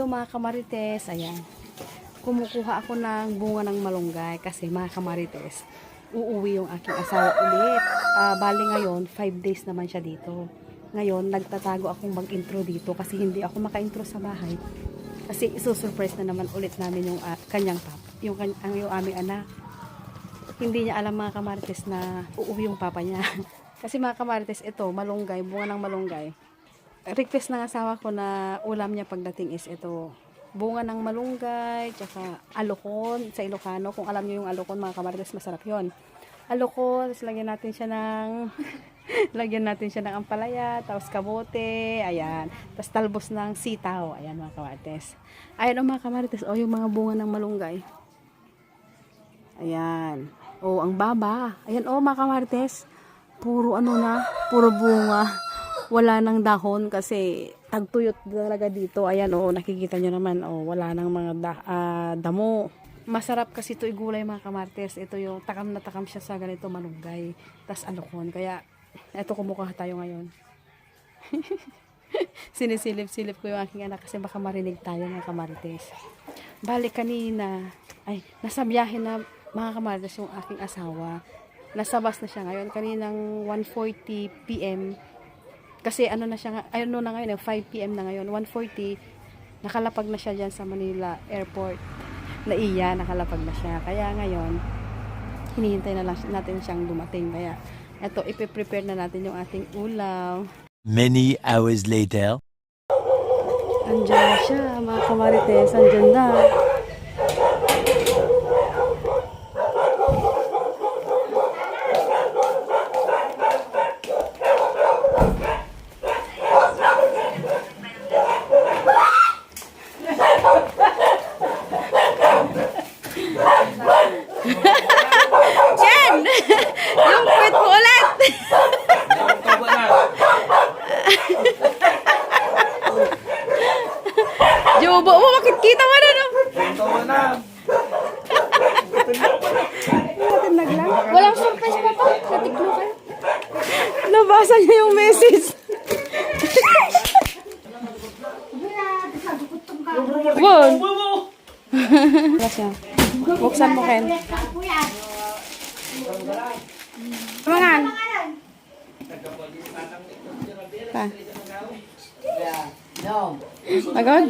mga kamarites, ayan. Kumukuha ako ng bunga ng malunggay kasi mga kamarites, uuwi yung aking asawa ulit. Bali ngayon, 5 days naman siya dito. Ngayon, nagtatago akong mag-intro dito kasi hindi ako maka-intro sa bahay. Kasi isusurprise na naman ulit namin yung kanyang papa, yung aming anak. Hindi niya alam mga kamarites na uuwi yung papa niya. Kasi mga kamarites, ito, malunggay, bunga ng malunggay. Request ng asawa ko na ulam niya pagdating is ito, bunga ng malunggay, tsaka alokon sa Ilocano. Kung alam niyo yung alokon mga kamarites, masarap yon. Alokon, tapos lagyan natin siya ng lagyan natin siya ng ampalaya, tapos kamote, ayan. Tapos talbos ng sitaw, ayan mga kamarites. Ayan o mga kamarites, o yung mga bunga ng malunggay. Ayan. O, ang baba. Ayan o mga kamarites, puro ano na, puro bunga. Wala nang dahon kasi tagtuyot talaga dito. Ayan o, nakikita nyo naman, o, wala nang mga damo. Masarap kasi ito igulay mga kamarites. Ito yung takam na takam siya sa ganito malunggay. Tas alokon. Kaya, eto kumukuha tayo ngayon. Sinisilip-silip ko yung aking anak kasi baka marinig tayo mga kamarites. Balik kanina, ay, nasa biyahe na mga kamarites yung aking asawa. Nasa bus na siya ngayon. Kaninang 1:40 PM. Kasi ano na siya, ano na ngayon, 5 PM na ngayon, 1:40, nakalapag na siya dyan sa Manila Airport. Nakalapag na siya. Kaya ngayon, hinihintay na lang natin siyang dumating. Kaya, eto, ipiprepare na natin yung ating ulam. Many hours later. Andyan na siya, mga kamarites, andyan na. Jen! Yung kwet mo ulit! Jubo mo, makikita mo na no? Walang surprise pa pa. Natiklo kayo. Nabasa niya yung message. Bon. Buksan mo, Ken. Mangan. Pa. Agad?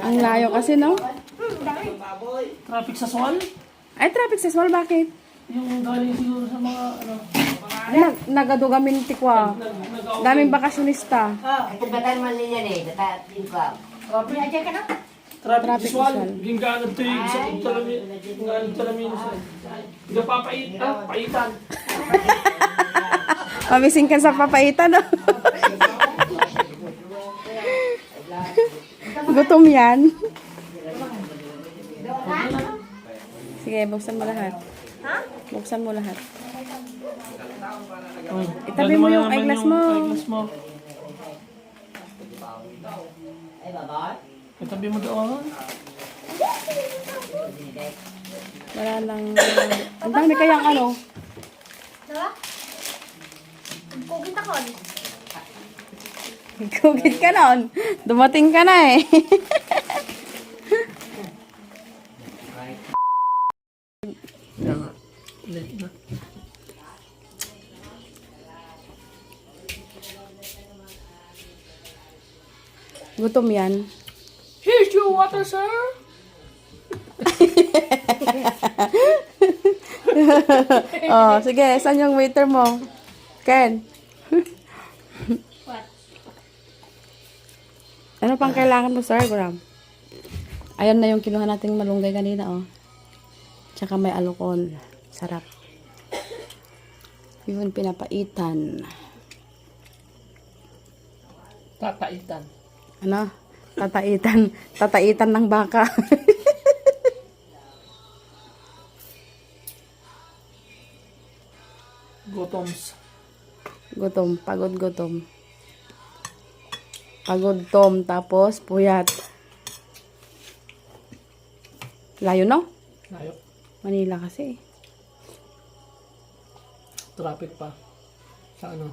Ang layo kasi, no? Traffic sa Swal? Ay, traffic sa Swal, bakit? Yung galing siguro sa mga ano. Ay, nagadugamin tikwa. Daming bakasyonista. Batal man niya eh, datatin ko. Traffic sa Swal. Gingganad to yung sa Talamin. Paitan. Pamising ka sa papaitan, no? Gutom yan. Sige, buksan mo lahat. Buksan mo lahat. Itabi mo yung eyeglass mo. Itabi mo doon. Wala lang. Ang dami kayang ano. Kugit ako. Kugit ka nun. Dumating ka na eh. Gutom yan. Here's your water, sir. Oh, sige. Saan yung waiter mo? Ken. Ano pang kailangan mo, sir? Gram? Ayan na yung kinuha nating malunggay kanina, oh. Tsaka may alukon. Sarap. Yun, pinapaitan. Tataitan. Ano? Tataitan. Tataitan ng baka. Gutoms. Gutom. Pagod gutom. Pagod tom. Tapos puyat. Layo, no? Layo. Manila kasi. Traffic pa. Sa ano?